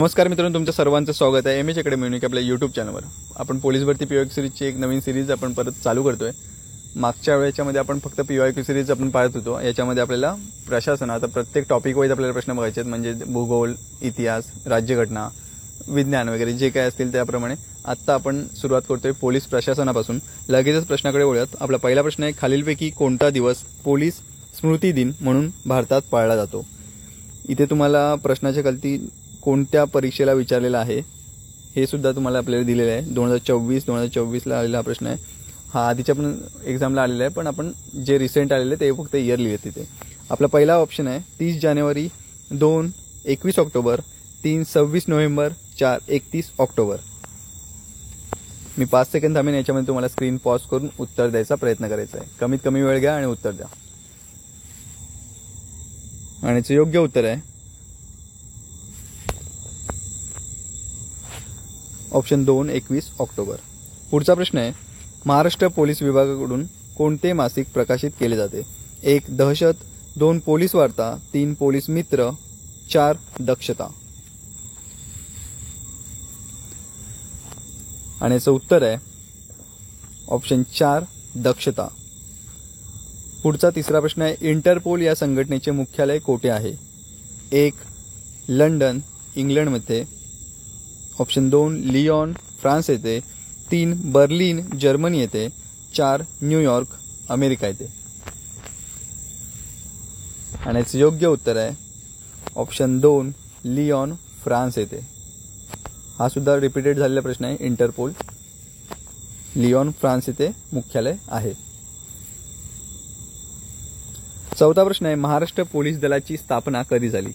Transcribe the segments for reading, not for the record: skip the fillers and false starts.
नमस्कार मित्रांनो, तुमचं सर्वांचं स्वागत आहे एमएच अकॅडमी युनिक आपल्या यूट्यूब चॅनलवर। आपण पोलीस भरती पीवायक्यू सिरीजची एक नवीन सिरीज आपण परत चालू करतोय। मागच्या वेळेच्यामध्ये आपण फक्त पीवायक्यू सिरीज आपण पाहत होतो। याच्यामध्ये आपल्याला प्रशासन, आता प्रत्येक टॉपिक वाईज आपल्याला प्रश्न बघायचे आहेत, म्हणजे भूगोल, इतिहास, राज्यघटना, विज्ञान वगैरे जे काय असतील त्याप्रमाणे आता आपण सुरुवात करतोय पोलीस प्रशासनापासून। लगेचच प्रश्नाकडे वळूयात। आपला पहिला प्रश्न आहे, खालीलपैकी कोणता दिवस पोलीस स्मृती दिन म्हणून भारतात पाळला जातो? इथे तुम्हाला प्रश्नाच्या खाली कोणत्या परीक्षेला विचारलेला आहे हे सुद्धा तुम्हाला आपल्याला दिलेलं आहे। 2024 ला आलेला हा प्रश्न आहे। हा आधीच्या पण एक्झामला आलेला आहे, पण आपण जे रिसेंट आलेले ते फक्त इयर लिहिले तिथे। आपला पहिला ऑप्शन आहे 30 जानेवारी, 2 21 ऑक्टोबर, 3 26 नोव्हेंबर, 4 31 ऑक्टोबर। मी 5 सेकंद थांबेन, याच्यामध्ये तुम्हाला स्क्रीन पॉज करून उत्तर द्यायचा प्रयत्न करायचा आहे। कमीत कमी वेळ घ्या आणि उत्तर द्या। आणि याचं योग्य उत्तर आहे ऑप्शन 2 21 ऑक्टोबर। पुढचा प्रश्न आहे, महाराष्ट्र पोलीस विभागाकडून कोणते मासिक प्रकाशित केले जाते? 1 दहशत, 2 पोलीस वार्ता, 3 पोलीस मित्र, 4 दक्षता। आणि याचं उत्तर आहे ऑप्शन 4 दक्षता। पुढचा तिसरा प्रश्न आहे, इंटरपोल या संघटनेचे मुख्यालय कोठे आहे? 1 लंडन इंग्लंडमध्ये, ऑप्शन 2 लिओन फ्रान्स येथे, 3 बर्लिन जर्मनी येथे, 4 न्यूयॉर्क अमेरिका येथे। आणि याचे योग्य उत्तर आहे ऑप्शन 2 लिओन फ्रान्स येथे। हा सुद्धा रिपीटेड झालेला प्रश्न आहे। इंटरपोल लिओन फ्रान्स येथे मुख्यालय आहे। चौथा प्रश्न आहे, महाराष्ट्र पोलीस दलाची स्थापना कधी झाली?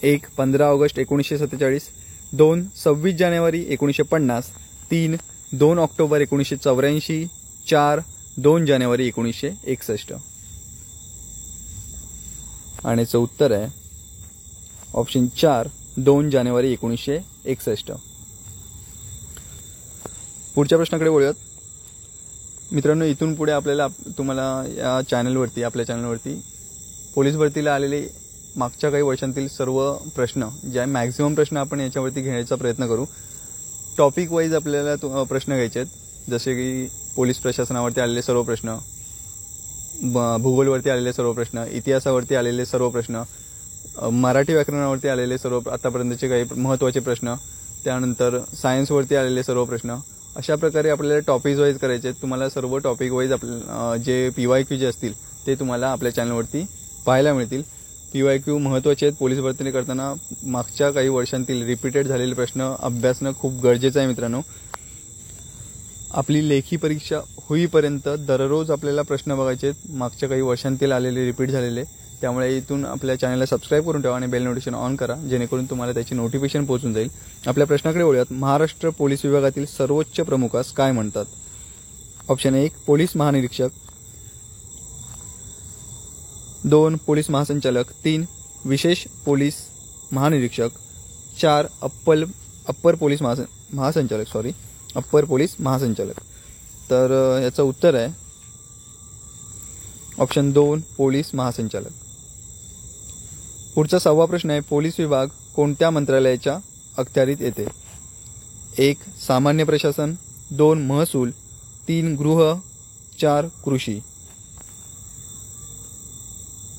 1 15 ऑगस्ट 1947, 2 26 जानेवारी 1950, 3 2 ऑक्टोबर 1984, 4 2 जानेवारी 1961। आणि याचं उत्तर आहे ऑप्शन 4 2 जानेवारी 1961। पुढच्या प्रश्नाकडे वळूयात मित्रांनो। इथून पुढे आपल्याला तुम्हाला या चॅनलवरती, आपल्या चॅनलवरती पोलीस भरतीला आलेले मागच्या काही वर्षांतील सर्व प्रश्न जे आहे, मॅक्झिमम प्रश्न आपण याच्यावरती घेण्याचा प्रयत्न करू। टॉपिक वाईज आपल्याला प्रश्न घ्यायचे आहेत, जसे की पोलीस प्रशासनावरती आलेले सर्व प्रश्न, भूगोलवरती आलेले सर्व प्रश्न, इतिहासावरती आलेले सर्व प्रश्न, मराठी व्याकरणावरती आलेले सर्व आतापर्यंतचे काही महत्त्वाचे प्रश्न, त्यानंतर सायन्सवरती आलेले सर्व प्रश्न। अशा प्रकारे आपल्याला टॉपिक वाईज करायचे आहेत। तुम्हाला सर्व टॉपिक वाईज जे पीवायक्यू जे असतील ते तुम्हाला आपल्या चॅनलवरती पाहायला मिळतील। पीवायक्यू महत्त्वाचे आहेत। पोलीस भरती करताना मागच्या काही वर्षांतील रिपीटेड झालेले प्रश्न अभ्यासणं खूप गरजेचं आहे मित्रांनो। आपली लेखी परीक्षा होईपर्यंत दररोज आपल्याला प्रश्न बघायचे आहेत, मागच्या काही वर्षांतील आलेले, रिपीट झालेले। त्यामुळे इथून आपल्या चॅनलला सबस्क्राईब करून ठेवा आणि बेल नोटिफिकेशन ऑन करा, जेणेकरून तुम्हाला त्याची नोटिफिकेशन पोहोचून जाईल। आपल्या प्रश्नाकडे वळूयात, महाराष्ट्र पोलीस विभागातील सर्वोच्च प्रमुखास काय म्हणतात? ऑप्शन 1 पोलीस महानिरीक्षक, 2 पोलीस महासंचालक, 3 विशेष पोलीस महानिरीक्षक, 4 अप्पर पोलीस महासंचालक। तर याचं उत्तर आहे ऑप्शन 2 पोलीस महासंचालक। पुढचा 6वा प्रश्न आहे, पोलीस विभाग कोणत्या मंत्रालयाच्या अखत्यारीत येते? 1 सामान्य प्रशासन, 2 महसूल, 3 गृह, 4 कृषी।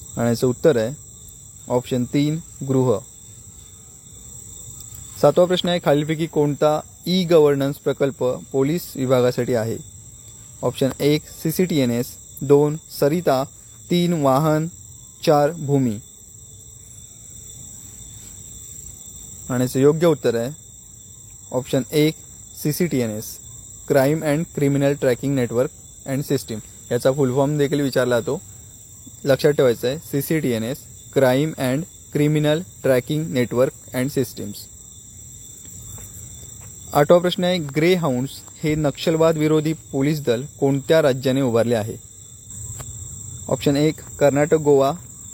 आणि याचं उत्तर आहे ऑप्शन 3 गृह। 7वा प्रश्न आहे, खालीलपैकी कोणता ई गव्हर्नन्स प्रकल्प पोलीस विभागासाठी आहे? ऑप्शन 1 CCTNS, 2 सरिता, 3 वाहन, 4 भूमी। आणि याचं योग्य उत्तर आहे option 1 CCTNS, crime and criminal tracking network and system. याचा फुल फॉर्म देखील विचारला जातो, लक्षात ठेवायचं आहे। CCTNS crime and criminal tracking network and systems. 8वा प्रश्न आहे, ग्रे हाऊंड्स हे नक्षलवाद विरोधी पोलीस दल कोणत्या राज्याने उभारले आहे? ऑप्शन 1 कर्नाटक गोवा,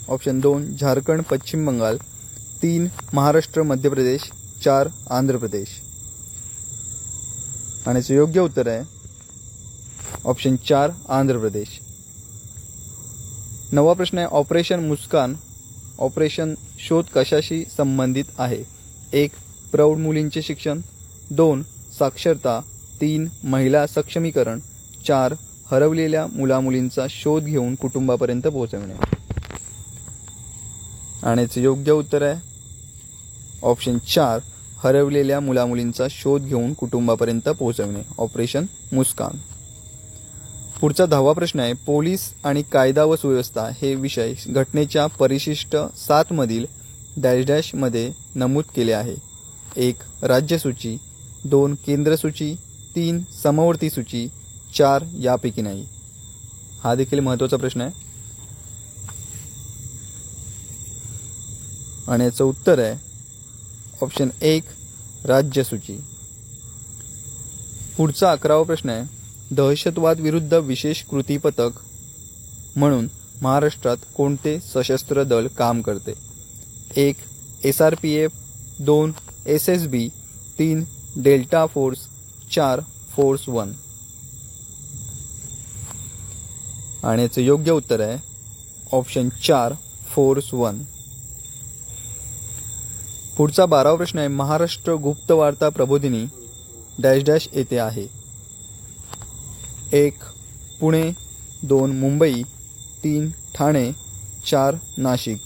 ऑप्शन 2 झारखंड पश्चिम बंगाल, 3 महाराष्ट्र मध्य प्रदेश, 4 आंध्र प्रदेश। आणि याचं योग्य उत्तर आहे ऑप्शन 4 आंध्र प्रदेश। 9वा प्रश्न आहे, ऑपरेशन मुस्कान ऑपरेशन शोध कशाशी संबंधित आहे? 1 प्रौढ मुलींचे शिक्षण, 2 साक्षरता, 3 महिला सक्षमीकरण, 4 हरवलेल्या मुलामुलींचा शोध घेऊन कुटुंबापर्यंत पोहोचवणे. आणि याचे योग्य उत्तर आहे ऑप्शन 4 हरवलेल्या मुलामुलींचा शोध घेऊन कुटुंबापर्यंत पोहोचवणे, ऑपरेशन मुस्कान. पुढचा 10वा प्रश्न आहे, पोलीस आणि कायदा व सुव्यवस्था हे विषय घटनेच्या परिशिष्ट 7 मधील डॅश डॅश मध्ये नमूद केले आहे. 1 राज्य सूची, 2 केंद्र सूची, 3 समवर्ती सूची, 4 यापैकी नाही. हा देखील महत्त्वाचा प्रश्न आहे आणि याचं उत्तर आहे ऑप्शन 1 राज्य सूची. पुढचा 11वा प्रश्न आहे, दहशतवाद विरुद्ध विशेष कृती पथक म्हणून महाराष्ट्रात कोणते सशस्त्र दल काम करते? 1 SRPF, 2 SSB, 3 delta force, 4 force 1. आणि याचं योग्य उत्तर आहे ऑप्शन 4 फोर्स 1. पुढचा 12वा प्रश्न आहे, महाराष्ट्र गुप्तवार्ता प्रबोधिनी डॅश डॅश येथे आहे. 1 पुणे, 2 मुंबई, 3 ठाणे, 4 नाशिक.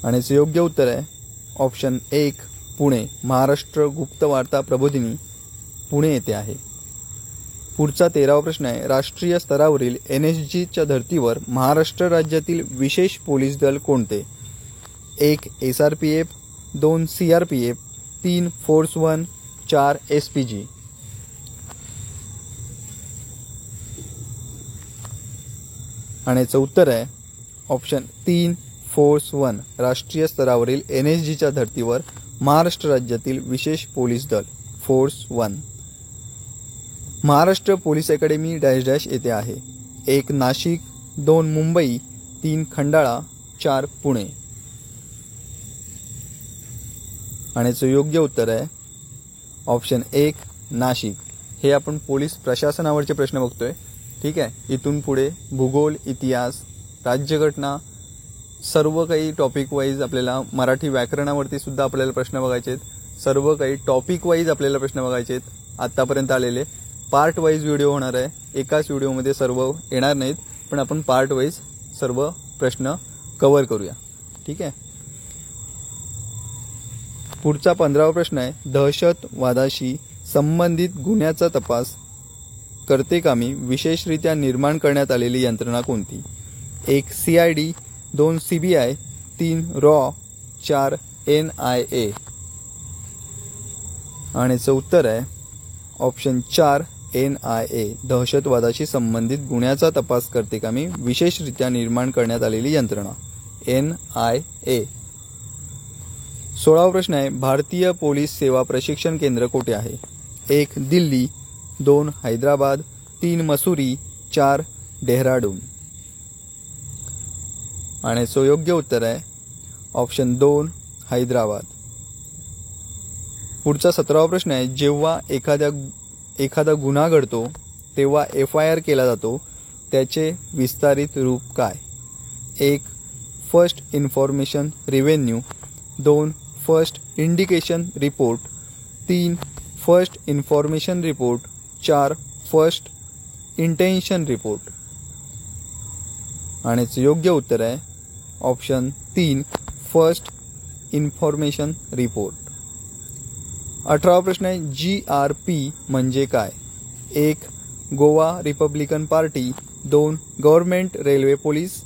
आणि याचे योग्य उत्तर आहे ऑप्शन 1 पुणे. महाराष्ट्र गुप्तवार्ता प्रबोधिनी पुणे येथे आहे. पुढचा 13वा प्रश्न आहे, राष्ट्रीय स्तरावरील NSGच्या धर्तीवर महाराष्ट्र राज्यातील विशेष पोलीस दल कोणते? 1 SRPF, 2 CRPF, 3 फोर्स 1, 4 SPG. आणि याचं उत्तर आहे ऑप्शन 3 फोर्स 1. राष्ट्रीय स्तरावरील NSGच्या धर्तीवर महाराष्ट्र राज्यातील विशेष पोलीस दल force 1. Maharashtra police academy dash dash येथे आहे. 1 नाशिक, 2 मुंबई, 3 खंडाळा, 4 पुणे. आणि याचं योग्य उत्तर आहे ऑप्शन 1 नाशिक. हे आपण पोलीस प्रशासनावरचे प्रश्न बघतोय. ठीक आहे, इथून पुढे भूगोल, इतिहास, राज्यघटना सर्व काही टॉपिक वाईज आपल्याला मराठी व्याकरणावरती सुद्धा आपल्याला प्रश्न बघायचे आहेत. सर्व काही टॉपिक वाईज आपल्याला प्रश्न बघायचे आहेत. आत्तापर्यंत आलेले पार्ट वाईज व्हिडिओ होणार आहे. एकाच व्हिडिओमध्ये सर्व येणार नाहीत, पण आपण पार्ट वाईज सर्व प्रश्न कव्हर करूया. ठीक आहे. पुढचा 15वा प्रश्न आहे, दहशतवादाशी संबंधित गुन्ह्याचा तपास करते कामी विशेषरित्या निर्माण करण्यात आलेली यंत्रणा कोणती? 1 CID, 2 CBI, 3 रॉ, 4 NIA. आणि याचं उत्तर आहे ऑप्शन 4 NIA. दहशतवादाशी संबंधित गुन्ह्याचा तपास करते कामी विशेषरित्या निर्माण करण्यात आलेली यंत्रणा NIA. 16वा प्रश्न आहे, भारतीय पोलीस सेवा प्रशिक्षण केंद्र कोठे आहे? 1 दिल्ली, 2 हैदराबाद, 3 मसुरी, 4 डेहराडून. आणि याचं योग्य उत्तर आहे ऑप्शन 2 हैदराबाद. पुढचा 17वा प्रश्न आहे, जेव्हा एखादा गुन्हा घडतो तेव्हा FIR केला जातो, त्याचे विस्तारित रूप काय? 1 first information revenue, 2 first indication report, 3 first information report, 4 first intention report. आणि याचं योग्य उत्तर आहे ऑप्शन 3 फर्स्ट इन्फॉर्मेशन रिपोर्ट. 18वा प्रश्न आहे, GRP म्हणजे काय? 1 Goa Republican party, 2 government railway police,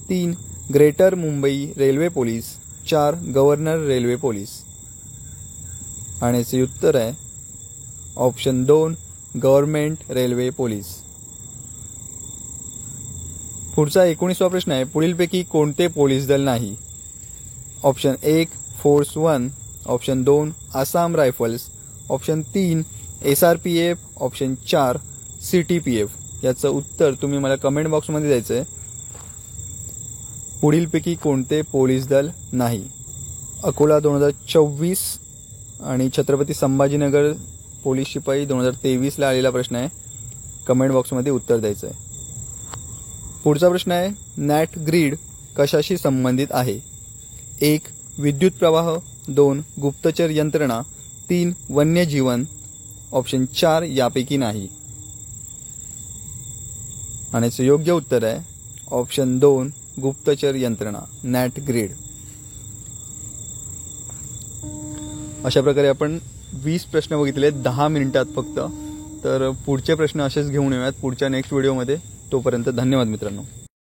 3 greater Mumbai railway police, 4 governor railway police. आणि याचे उत्तर आहे ऑप्शन 2 गव्हर्नमेंट रेल्वे पोलीस. पुढचा 19वा प्रश्न आहे, पुढीलपैकी कोणते पोलीस दल नाही? Option 1 force 1, option 2 Assam rifles, option 3 SRPF, option 4 CTPF. याचं उत्तर तुम्ही मला कमेंट बॉक्समध्ये द्यायचं आहे. पुढीलपैकी कोणते पोलीस दल नाही? अकोला 2024 आणि छत्रपती संभाजीनगर पोलीस शिपाई 2023ला आलेला प्रश्न आहे. कमेंट बॉक्समध्ये उत्तर द्यायचं आहे. पुढचा प्रश्न आहे, नॅट ग्रीड कशाशी संबंधित आहे? 1. विद्युत प्रवाह, 2. गुप्तचर यंत्रणा, 3. वन्यजीवन, ऑप्शन 4 यापैकी नाही. आणि योग्य उत्तर आहे ऑप्शन 2 गुप्तचर यंत्रणा, नॅट ग्रिड. अशा प्रकारे आपण 20 प्रश्न बघितले 10 मिनिटात फक्त. तर पुढचे प्रश्न असेच घेऊन येऊयात पुढच्या नेक्स्ट व्हिडिओमध्ये. तोपर्यंत धन्यवाद मित्रांनो.